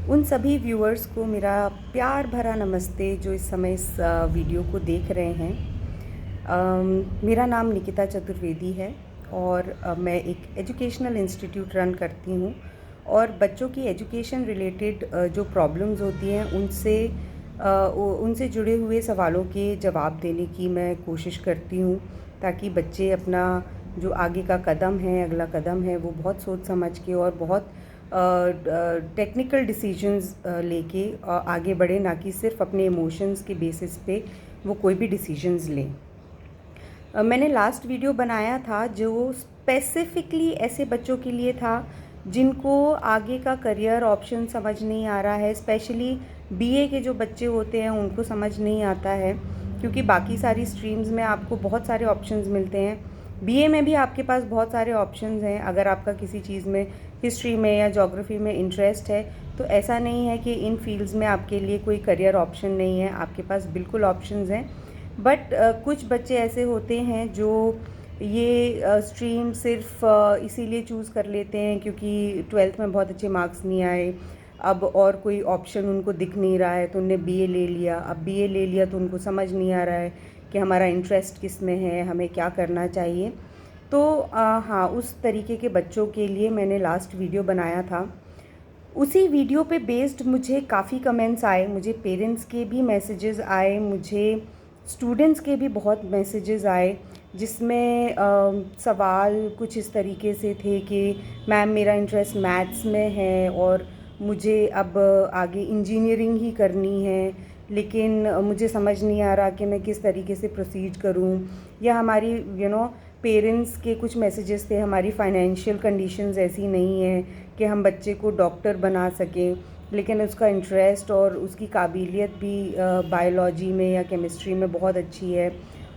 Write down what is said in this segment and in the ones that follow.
उन सभी व्यूअर्स को मेरा प्यार भरा नमस्ते जो इस समय इस वीडियो को देख रहे हैं। मेरा नाम निकिता चतुर्वेदी है और मैं एक एजुकेशनल इंस्टीट्यूट रन करती हूँ और बच्चों की एजुकेशन रिलेटेड जो प्रॉब्लम्स होती हैं उनसे जुड़े हुए सवालों के जवाब देने की मैं कोशिश करती हूँ, ताकि बच्चे अपना जो आगे का कदम है, अगला कदम है, वो बहुत सोच समझ के और बहुत टेक्निकल डिसीजंस लेके आगे बढ़े, ना कि सिर्फ अपने इमोशंस के बेसिस पे वो कोई भी डिसीजंस लें। मैंने लास्ट वीडियो बनाया था जो स्पेसिफिकली ऐसे बच्चों के लिए था जिनको आगे का करियर ऑप्शन समझ नहीं आ रहा है। स्पेशली बीए के जो बच्चे होते हैं उनको समझ नहीं आता है, क्योंकि बाकी सारी स्ट्रीम्स में आपको बहुत सारे ऑप्शंस मिलते हैं। बीए में भी आपके पास बहुत सारे ऑप्शंस हैं। अगर आपका किसी चीज़ में, हिस्ट्री में या ज्योग्राफी में इंटरेस्ट है, तो ऐसा नहीं है कि इन फील्ड्स में आपके लिए कोई करियर ऑप्शन नहीं है, आपके पास बिल्कुल ऑप्शंस हैं। बट कुछ बच्चे ऐसे होते हैं जो ये स्ट्रीम सिर्फ इसीलिए चूज़ कर लेते हैं क्योंकि ट्वेल्थ में बहुत अच्छे मार्क्स नहीं आए, अब और कोई ऑप्शन उनको दिख नहीं रहा है तो उनने बीए ले लिया। अब बीए ले लिया तो उनको समझ नहीं आ रहा है कि हमारा इंटरेस्ट किस में है, हमें क्या करना चाहिए। तो हाँ, उस तरीके के बच्चों के लिए मैंने लास्ट वीडियो बनाया था। उसी वीडियो पे बेस्ड मुझे काफ़ी कमेंट्स आए, मुझे पेरेंट्स के भी मैसेजेस आए, मुझे स्टूडेंट्स के भी बहुत मैसेजेस आए, जिसमें सवाल कुछ इस तरीके से थे कि मैम मेरा इंटरेस्ट मैथ्स में है और मुझे अब आगे इंजीनियरिंग ही करनी है, लेकिन मुझे समझ नहीं आ रहा कि मैं किस तरीके से प्रोसीड करूं। या हमारी पेरेंट्स के कुछ मैसेजेस थे, हमारी फाइनेंशियल कंडीशंस ऐसी नहीं है कि हम बच्चे को डॉक्टर बना सकें, लेकिन उसका इंटरेस्ट और उसकी काबिलियत भी बायोलॉजी में या केमिस्ट्री में बहुत अच्छी है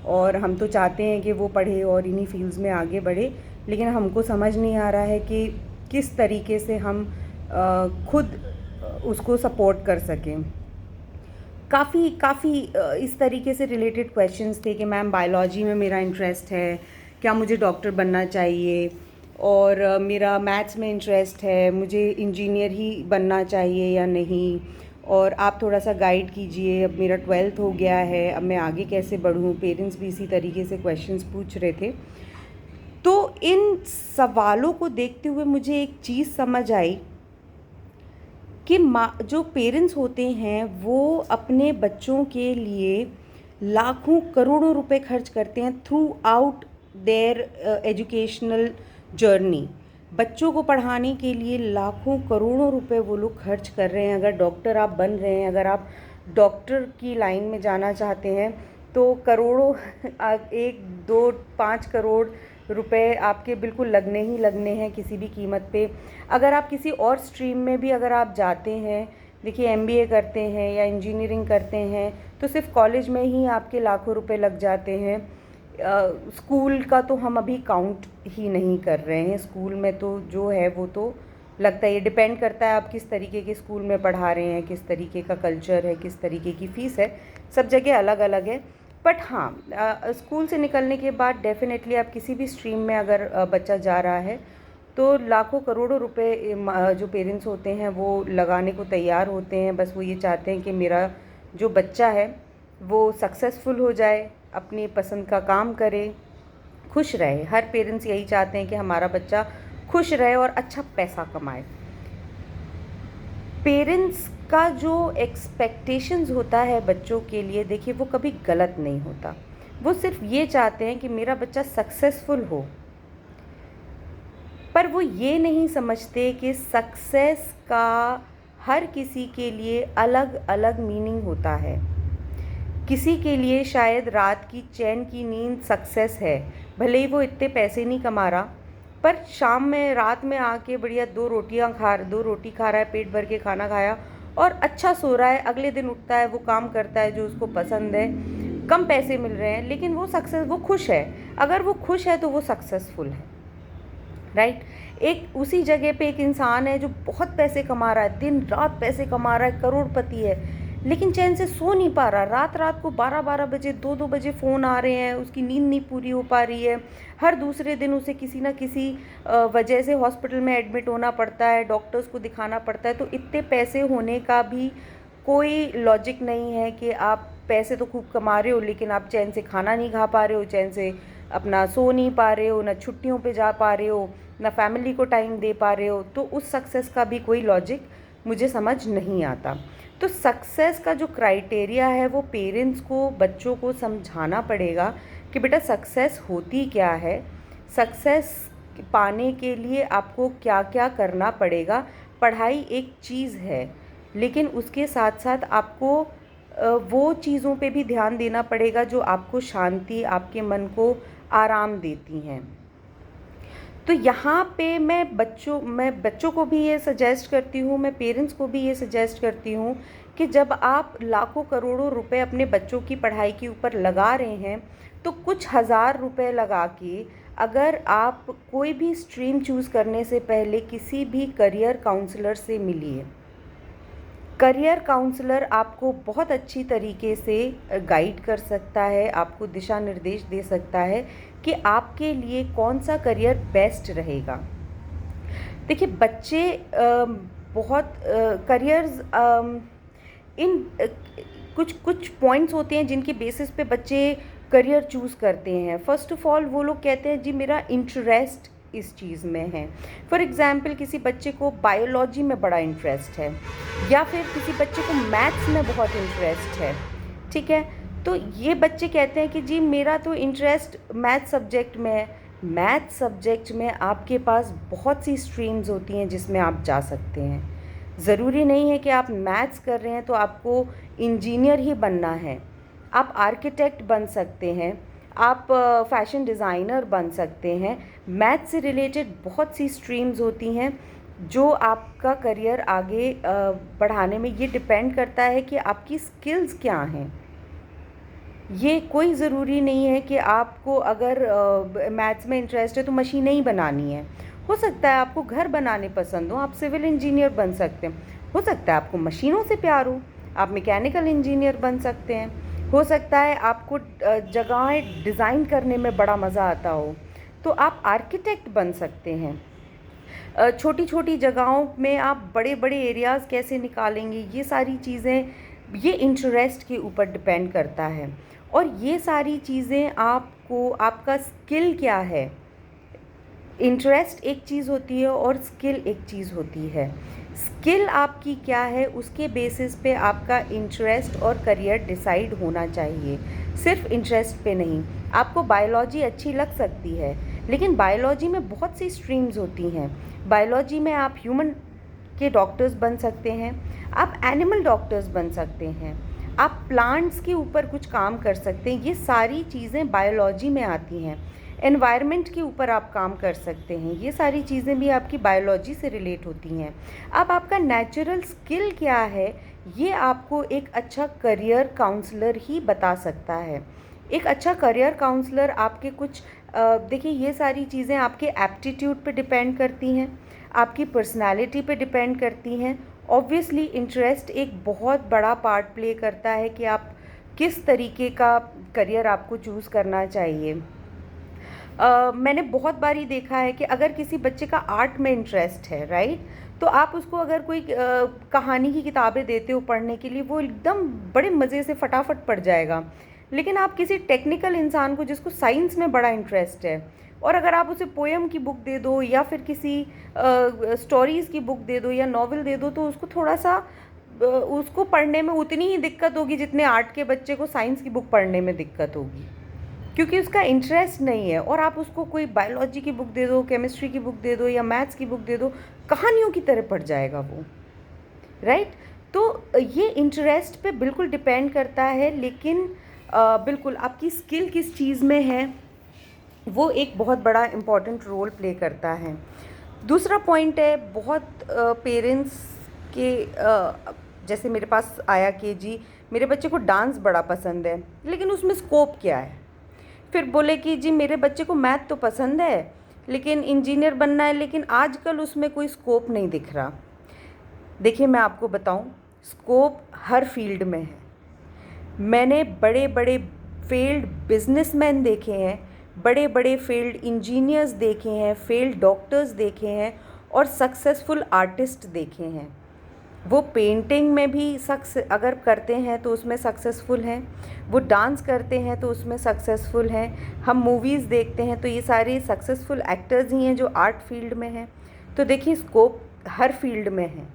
और हम तो चाहते हैं कि वो पढ़े और इन्हीं फील्ड्स में आगे बढ़े, लेकिन हमको समझ नहीं आ रहा है कि किस तरीके से हम खुद उसको सपोर्ट कर सकें। काफ़ी इस तरीके से रिलेटेड क्वेश्चंस थे कि मैम बायोलॉजी में मेरा इंटरेस्ट है, क्या मुझे डॉक्टर बनना चाहिए, और मेरा मैथ्स में इंटरेस्ट है, मुझे इंजीनियर ही बनना चाहिए या नहीं, और आप थोड़ा सा गाइड कीजिए, अब मेरा ट्वेल्थ हो गया है, अब मैं आगे कैसे बढ़ूँ। पेरेंट्स भी इसी तरीके से क्वेश्चंस पूछ रहे थे। तो इन सवालों को देखते हुए मुझे एक चीज़ समझ आई कि जो पेरेंट्स होते हैं वो अपने बच्चों के लिए लाखों करोड़ों रुपए खर्च करते हैं through out there educational journey. बच्चों को पढ़ाने के लिए लाखों करोड़ों रुपए वो लोग खर्च कर रहे हैं। अगर डॉक्टर आप बन रहे हैं, अगर आप डॉक्टर की लाइन में जाना चाहते हैं, तो करोड़ों 1, 2, 5 करोड़ रुपए आपके बिल्कुल लगने ही लगने हैं किसी भी कीमत पे। अगर आप किसी और स्ट्रीम में भी अगर आप जाते हैं, देखिए एमबीए करते हैं या इंजीनियरिंग करते हैं, तो सिर्फ कॉलेज में ही आपके लाखों रुपए लग जाते हैं। स्कूल का तो हम अभी काउंट ही नहीं कर रहे हैं। स्कूल में तो जो है वो तो लगता है, ये डिपेंड करता है आप किस तरीके के स्कूल में पढ़ा रहे हैं, किस तरीके का कल्चर है, किस तरीके की फ़ीस है, सब जगह अलग अलग है। बट हाँ, स्कूल से निकलने के बाद डेफिनेटली आप किसी भी स्ट्रीम में अगर बच्चा जा रहा है तो लाखों करोड़ों रुपए जो पेरेंट्स होते हैं वो लगाने को तैयार होते हैं। बस वो ये चाहते हैं कि मेरा जो बच्चा है वो सक्सेसफुल हो जाए, अपनी पसंद का काम करे, खुश रहे। हर पेरेंट्स यही चाहते हैं कि हमारा बच्चा खुश रहे और अच्छा पैसा कमाए। पेरेंट्स का जो एक्सपेक्टेशंस होता है बच्चों के लिए, देखिए वो कभी गलत नहीं होता। वो सिर्फ ये चाहते हैं कि मेरा बच्चा सक्सेसफुल हो, पर वो ये नहीं समझते कि सक्सेस का हर किसी के लिए अलग अलग मीनिंग होता है। किसी के लिए शायद रात की चैन की नींद सक्सेस है, भले ही वो इतने पैसे नहीं कमा रहा, पर शाम में रात में आके बढ़िया 2 रोटी खा रहा है, पेट भर के खाना खाया और अच्छा सो रहा है, अगले दिन उठता है, वो काम करता है जो उसको पसंद है, कम पैसे मिल रहे हैं, लेकिन वो खुश है। अगर वो खुश है तो वो सक्सेसफुल है, राइट। एक उसी जगह पे एक इंसान है जो बहुत पैसे कमा रहा है, दिन रात पैसे कमा रहा है, करोड़पति है, लेकिन चैन से सो नहीं पा रहा, रात रात को 12-12 बजे 2-2 बजे फ़ोन आ रहे हैं, उसकी नींद नहीं पूरी हो पा रही है। हर दूसरे दिन उसे किसी ना किसी वजह से हॉस्पिटल में एडमिट होना पड़ता है, डॉक्टर्स को दिखाना पड़ता है। तो इतने पैसे होने का भी कोई लॉजिक नहीं है कि आप पैसे तो खूब कमा रहे हो लेकिन आप चैन से खाना नहीं खा पा रहे हो, चैन से अपना सो नहीं पा रहे हो, ना छुट्टियों पे जा पा रहे हो, ना फैमिली को टाइम दे पा रहे हो। तो उस सक्सेस का भी कोई लॉजिक मुझे समझ नहीं आता। तो सक्सेस का जो क्राइटेरिया है वो पेरेंट्स को, बच्चों को समझाना पड़ेगा कि बेटा सक्सेस होती क्या है, सक्सेस पाने के लिए आपको क्या क्या करना पड़ेगा। पढ़ाई एक चीज़ है, लेकिन उसके साथ साथ आपको वो चीज़ों पे भी ध्यान देना पड़ेगा जो आपको शांति, आपके मन को आराम देती हैं। तो यहाँ पे मैं बच्चों को भी ये सजेस्ट करती हूँ, मैं पेरेंट्स को भी ये सजेस्ट करती हूँ कि जब आप लाखों करोड़ों रुपए अपने बच्चों की पढ़ाई के ऊपर लगा रहे हैं, तो कुछ हज़ार रुपए लगा के अगर आप कोई भी स्ट्रीम चूज़ करने से पहले किसी भी करियर काउंसलर से मिलिए। करियर काउंसलर आपको बहुत अच्छी तरीके से गाइड कर सकता है, आपको दिशा निर्देश दे सकता है कि आपके लिए कौन सा करियर बेस्ट रहेगा। देखिए बच्चे बहुत करियर्स इन कुछ पॉइंट्स होते हैं जिनके बेसिस पे बच्चे करियर चूज़ करते हैं। फ़र्स्ट ऑफ़ ऑल वो लोग कहते हैं जी मेरा इंटरेस्ट इस चीज़ में है। फॉर एग्ज़ाम्पल किसी बच्चे को बायोलॉजी में बड़ा इंटरेस्ट है, या फिर किसी बच्चे को मैथ्स में बहुत इंटरेस्ट है, ठीक है। तो ये बच्चे कहते हैं कि जी मेरा तो इंटरेस्ट मैथ सब्जेक्ट में है। मैथ सब्जेक्ट में आपके पास बहुत सी स्ट्रीम्स होती हैं जिसमें आप जा सकते हैं। ज़रूरी नहीं है कि आप मैथ्स कर रहे हैं तो आपको इंजीनियर ही बनना है। आप आर्किटेक्ट बन सकते हैं, आप फैशन डिज़ाइनर बन सकते हैं। मैथ से रिलेटेड बहुत सी स्ट्रीम्स होती हैं जो आपका करियर आगे बढ़ाने में, ये डिपेंड करता है कि आपकी स्किल्स क्या हैं। ये कोई ज़रूरी नहीं है कि आपको अगर मैथ्स में इंटरेस्ट है तो मशीनें ही बनानी है। हो सकता है आपको घर बनाने पसंद हो, आप सिविल इंजीनियर बन सकते हैं। हो सकता है आपको मशीनों से प्यार हो, आप मैकेनिकल इंजीनियर बन सकते हैं। हो सकता है आपको जगहें डिज़ाइन करने में बड़ा मज़ा आता हो, तो आप आर्किटेक्ट बन सकते हैं। छोटी छोटी जगहों में आप बड़े बड़े एरियाज़ कैसे निकालेंगे, ये सारी चीज़ें, ये इंटरेस्ट के ऊपर डिपेंड करता है। और ये सारी चीज़ें आपको, आपका स्किल क्या है, इंटरेस्ट एक चीज़ होती है और स्किल एक चीज़ होती है। स्किल आपकी क्या है उसके बेसिस पे आपका इंटरेस्ट और करियर डिसाइड होना चाहिए, सिर्फ इंटरेस्ट पे नहीं। आपको बायोलॉजी अच्छी लग सकती है, लेकिन बायोलॉजी में बहुत सी स्ट्रीम्स होती हैं। बायोलॉजी में आप ह्यूमन के डॉक्टर्स बन सकते हैं, आप एनिमल डॉक्टर्स बन सकते हैं, आप प्लांट्स के ऊपर कुछ काम कर सकते हैं। ये सारी चीज़ें बायोलॉजी में आती हैं। एनवायरनमेंट के ऊपर आप काम कर सकते हैं, ये सारी चीज़ें भी आपकी बायोलॉजी से रिलेट होती हैं। अब आपका नेचुरल स्किल क्या है, ये आपको एक अच्छा करियर काउंसलर ही बता सकता है। एक अच्छा करियर काउंसलर आपके कुछ देखिए, ये सारी चीज़ें आपके एप्टीट्यूड पे डिपेंड करती हैं, आपकी पर्सनालिटी पे डिपेंड करती हैं। ऑब्वियसली इंटरेस्ट एक बहुत बड़ा पार्ट प्ले करता है कि आप किस तरीके का करियर आपको चूज़ करना चाहिए। मैंने बहुत बारी देखा है कि अगर किसी बच्चे का आर्ट में इंटरेस्ट है, राइट, तो आप उसको अगर कोई कहानी की किताबें देते हो पढ़ने के लिए, वो एकदम बड़े मज़े से फटाफट पढ़ जाएगा। लेकिन आप किसी टेक्निकल इंसान को जिसको साइंस में बड़ा इंटरेस्ट है, और अगर आप उसे पोएम की बुक दे दो या फिर किसी स्टोरीज़ की बुक दे दो या नॉवल दे दो, तो उसको थोड़ा सा उसको पढ़ने में उतनी ही दिक्कत होगी जितने आर्ट के बच्चे को साइंस की बुक पढ़ने में दिक्कत होगी, क्योंकि उसका इंटरेस्ट नहीं है। और आप उसको कोई बायोलॉजी की बुक दे दो, केमिस्ट्री की बुक दे दो या मैथ्स की बुक दे दो, कहानियों की तरह पढ़ जाएगा वो, राइट। तो ये इंटरेस्ट पे बिल्कुल डिपेंड करता है, लेकिन बिल्कुल आपकी स्किल किस चीज़ में है वो एक बहुत बड़ा इम्पॉर्टेंट रोल प्ले करता है। दूसरा पॉइंट है, बहुत पेरेंट्स के जैसे मेरे पास आया कि जी मेरे बच्चे को डांस बड़ा पसंद है लेकिन उसमें स्कोप क्या है। फिर बोले कि जी मेरे बच्चे को मैथ तो पसंद है लेकिन इंजीनियर बनना है, लेकिन आजकल उसमें कोई स्कोप नहीं दिख रहा। देखिए मैं आपको बताऊं, स्कोप हर फील्ड में है। मैंने बड़े बड़े फेल्ड बिजनेसमैन देखे हैं, बड़े बड़े फेल्ड इंजीनियर्स देखे हैं, फेल्ड डॉक्टर्स देखे हैं और सक्सेसफुल आर्टिस्ट देखे हैं। वो पेंटिंग में भी अगर करते हैं तो उसमें सक्सेसफुल हैं, वो डांस करते हैं तो उसमें सक्सेसफुल हैं, हम मूवीज़ देखते हैं तो ये सारे सक्सेसफुल एक्टर्स ही हैं जो आर्ट फील्ड में हैं। तो देखिए, स्कोप हर फील्ड में है।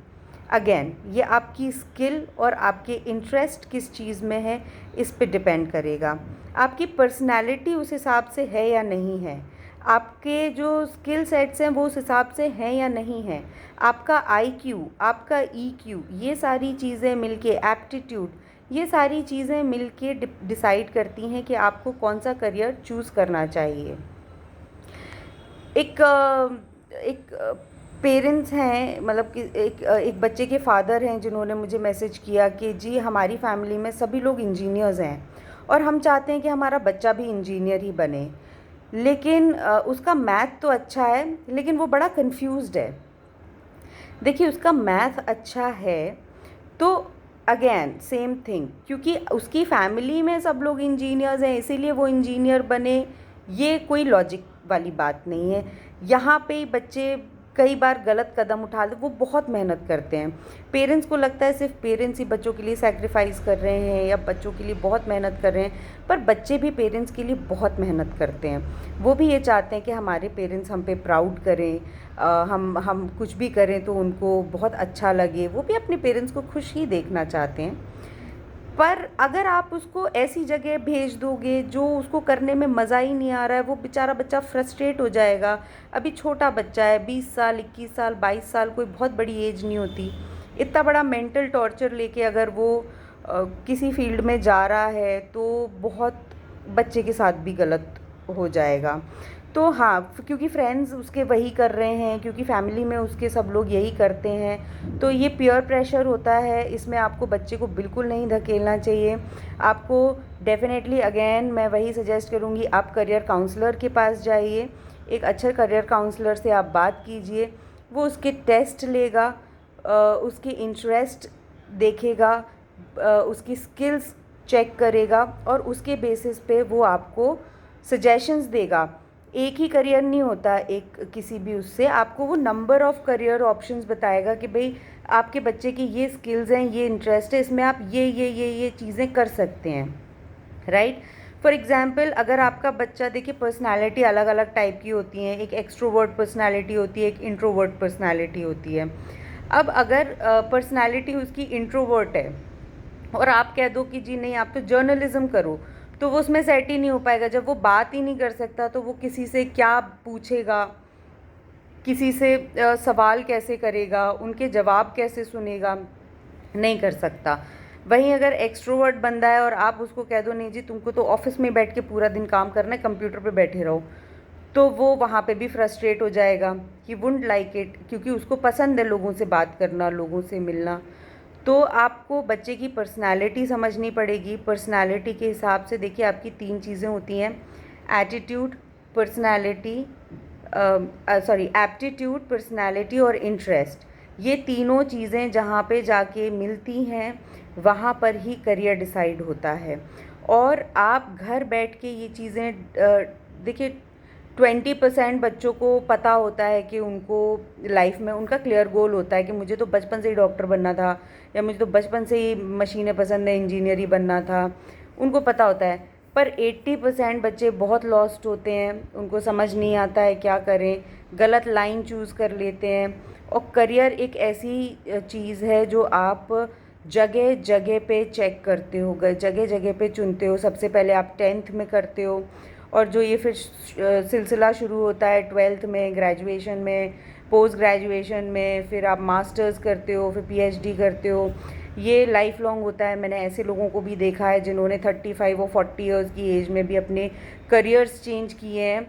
अगेन, ये आपकी स्किल और आपके इंटरेस्ट किस चीज़ में है इस पे डिपेंड करेगा। आपकी पर्सनैलिटी उस हिसाब से है या नहीं है, आपके जो स्किल सेट्स हैं वो उस हिसाब से हैं या नहीं हैं, आपका IQ, आपका EQ, ये सारी चीज़ें मिलके, एप्टीट्यूड, ये सारी चीज़ें मिलके डिसाइड करती हैं कि आपको कौन सा करियर चूज़ करना चाहिए। एक पेरेंट्स हैं, मतलब कि एक बच्चे के फादर हैं जिन्होंने मुझे मैसेज किया कि जी हमारी फैमिली में सभी लोग इंजीनियर्स हैं और हम चाहते हैं कि हमारा बच्चा भी इंजीनियर ही बने, लेकिन उसका मैथ तो अच्छा है लेकिन वो बड़ा कंफ्यूज्ड है। देखिए, उसका मैथ अच्छा है तो अगेन सेम थिंग, क्योंकि उसकी फैमिली में सब लोग इंजीनियर्स हैं इसीलिए वो इंजीनियर बने, ये कोई लॉजिक वाली बात नहीं है। यहाँ पे बच्चे कई बार गलत कदम उठा ले, वो बहुत मेहनत करते हैं। पेरेंट्स को लगता है सिर्फ पेरेंट्स ही बच्चों के लिए सैक्रिफाइस कर रहे हैं या बच्चों के लिए बहुत मेहनत कर रहे हैं, पर बच्चे भी पेरेंट्स के लिए बहुत मेहनत करते हैं। वो भी ये चाहते हैं कि हमारे पेरेंट्स हम पे प्राउड करें, हम कुछ भी करें तो उनको बहुत अच्छा लगे, वो भी अपने पेरेंट्स को खुश ही देखना चाहते हैं। पर अगर आप उसको ऐसी जगह भेज दोगे जो उसको करने में मज़ा ही नहीं आ रहा है, वो बेचारा बच्चा फ्रस्ट्रेट हो जाएगा। अभी छोटा बच्चा है, 20 साल, 21 साल, 22 साल, कोई बहुत बड़ी एज नहीं होती। इतना बड़ा मेंटल टॉर्चर लेके अगर वो किसी फील्ड में जा रहा है तो बहुत बच्चे के साथ भी गलत हो जाएगा। तो हाँ, क्योंकि फ्रेंड्स उसके वही कर रहे हैं, क्योंकि फैमिली में उसके सब लोग यही करते हैं, तो ये पीयर प्रेशर होता है। इसमें आपको बच्चे को बिल्कुल नहीं धकेलना चाहिए। आपको डेफिनेटली अगेन मैं वही सजेस्ट करूँगी, आप करियर काउंसलर के पास जाइए, एक अच्छे करियर काउंसलर से आप बात कीजिए। वो उसके टेस्ट लेगा, उसके इंटरेस्ट देखेगा, उसकी स्किल्स चेक करेगा और उसके बेसिस पे वो आपको सजेशंस देगा। एक ही करियर नहीं होता, एक किसी भी उससे आपको वो नंबर ऑफ़ करियर ऑप्शंस बताएगा कि भाई आपके बच्चे की ये स्किल्स हैं, ये इंटरेस्ट है, इसमें आप ये चीज़ें कर सकते हैं, राइट। फॉर एग्ज़ाम्पल, अगर आपका बच्चा, देखिए पर्सनालिटी अलग अलग टाइप की होती हैं, एक एक्सट्रोवर्ट पर्सनालिटी होती है, एक इंट्रोवर्ट पर्सनालिटी होती है। अब अगर पर्सनालिटी उसकी इंट्रोवर्ट है और आप कह दो कि जी नहीं आप तो जर्नलिज़्म करो, तो वो उसमें सेट ही नहीं हो पाएगा। जब वो बात ही नहीं कर सकता तो वो किसी से क्या पूछेगा, किसी से सवाल कैसे करेगा, उनके जवाब कैसे सुनेगा, नहीं कर सकता। वहीं अगर एक्सट्रोवर्ट बंदा है और आप उसको कह दो नहीं जी तुमको तो ऑफिस में बैठ के पूरा दिन काम करना है, कंप्यूटर पे बैठे रहो, तो वो वहाँ पे भी फ्रस्ट्रेट हो जाएगा, ही वुडंट लाइक इट, क्योंकि उसको पसंद है लोगों से बात करना, लोगों से मिलना। तो आपको बच्चे की पर्सनालिटी समझनी पड़ेगी। पर्सनालिटी के हिसाब से देखिए आपकी 3 चीज़ें होती हैं, एटीट्यूड, पर्सनालिटी, एप्टीट्यूड, पर्सनालिटी और इंटरेस्ट। ये तीनों चीज़ें जहाँ पे जाके मिलती हैं वहाँ पर ही करियर डिसाइड होता है। और आप घर बैठ के ये चीज़ें देखिए 20% बच्चों को पता होता है कि उनको लाइफ में उनका क्लियर गोल होता है कि मुझे तो बचपन से ही डॉक्टर बनना था, या मुझे तो बचपन से ही मशीनें पसंद है, इंजीनियर ही बनना था, उनको पता होता है। पर 80% बच्चे बहुत लॉस्ट होते हैं, उनको समझ नहीं आता है क्या करें, गलत लाइन चूज़ कर लेते हैं। और करियर एक ऐसी चीज़ है जो आप जगह जगह पे चेक करते हो, जगह जगह पे चुनते हो। सबसे पहले आप 10th में करते हो और जो ये फिर सिलसिला शुरू होता है 12th में, ग्रेजुएशन में, पोस्ट ग्रेजुएशन में, फिर आप मास्टर्स करते हो, फिर PhD करते हो, ये लाइफ लॉन्ग होता है। मैंने ऐसे लोगों को भी देखा है जिन्होंने 35 और 40 इयर्स की एज में भी अपने करियर्स चेंज किए हैं।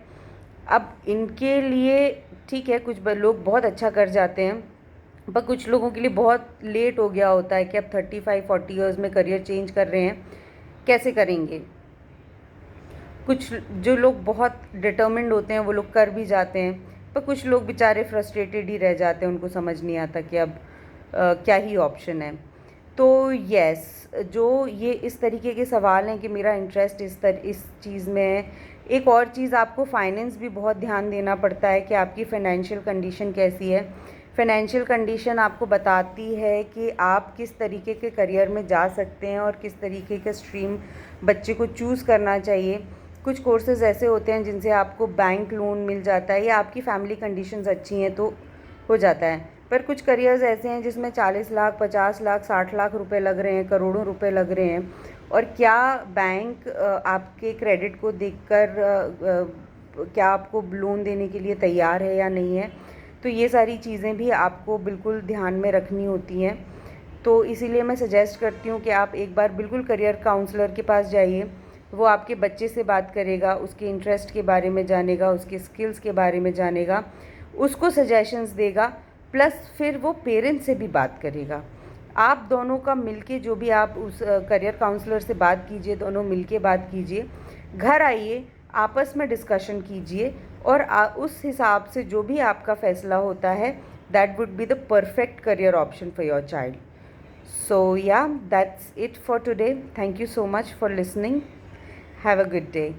अब इनके लिए ठीक है, कुछ लोग बहुत अच्छा कर जाते हैं, पर कुछ लोगों के लिए बहुत लेट हो गया होता है कि अब 35-40 इयर्स में करियर चेंज कर रहे हैं, कैसे करेंगे। कुछ जो लोग बहुत डिटर्मिन्ड होते हैं वो लोग कर भी जाते हैं, पर कुछ लोग बेचारे फ्रस्ट्रेटेड ही रह जाते हैं, उनको समझ नहीं आता कि अब क्या ही ऑप्शन है। तो यस, जो ये इस तरीके के सवाल हैं कि मेरा इंटरेस्ट इस चीज़ में है। एक और चीज़, आपको फाइनेंस भी बहुत ध्यान देना पड़ता है कि आपकी फ़ाइनेंशियल कंडीशन कैसी है। फ़ाइनेंशियल कंडीशन आपको बताती है कि आप किस तरीके के करियर में जा सकते हैं और किस तरीके का स्ट्रीम बच्चे को चूज़ करना चाहिए। कुछ कोर्सेज़ ऐसे होते हैं जिनसे आपको बैंक लोन मिल जाता है, या आपकी फ़ैमिली कंडीशंस अच्छी हैं तो हो जाता है। पर कुछ करियर्स ऐसे हैं जिसमें 40 लाख, 50 लाख, 60 लाख रुपए लग रहे हैं, करोड़ों रुपए लग रहे हैं। और क्या बैंक आपके क्रेडिट को देखकर क्या आपको लोन देने के लिए तैयार है या नहीं है। तो ये सारी चीज़ें भी आपको बिल्कुल ध्यान में रखनी होती हैं। तो इसीलिए मैं सजेस्ट करती हूँ कि आप एक बार बिल्कुल करियर काउंसलर के पास जाइए। वो आपके बच्चे से बात करेगा, उसके इंटरेस्ट के बारे में जानेगा, उसके स्किल्स के बारे में जानेगा, उसको सजेशंस देगा, प्लस फिर वो पेरेंट्स से भी बात करेगा। आप दोनों का मिलके, जो भी आप उस करियर काउंसलर से बात कीजिए, दोनों मिलके बात कीजिए, घर आइए, आपस में डिस्कशन कीजिए, और उस हिसाब से जो भी आपका फैसला होता है, that would be the perfect career option for your child. So yeah, that's it for today. Thank you so much for listening. Have a good day.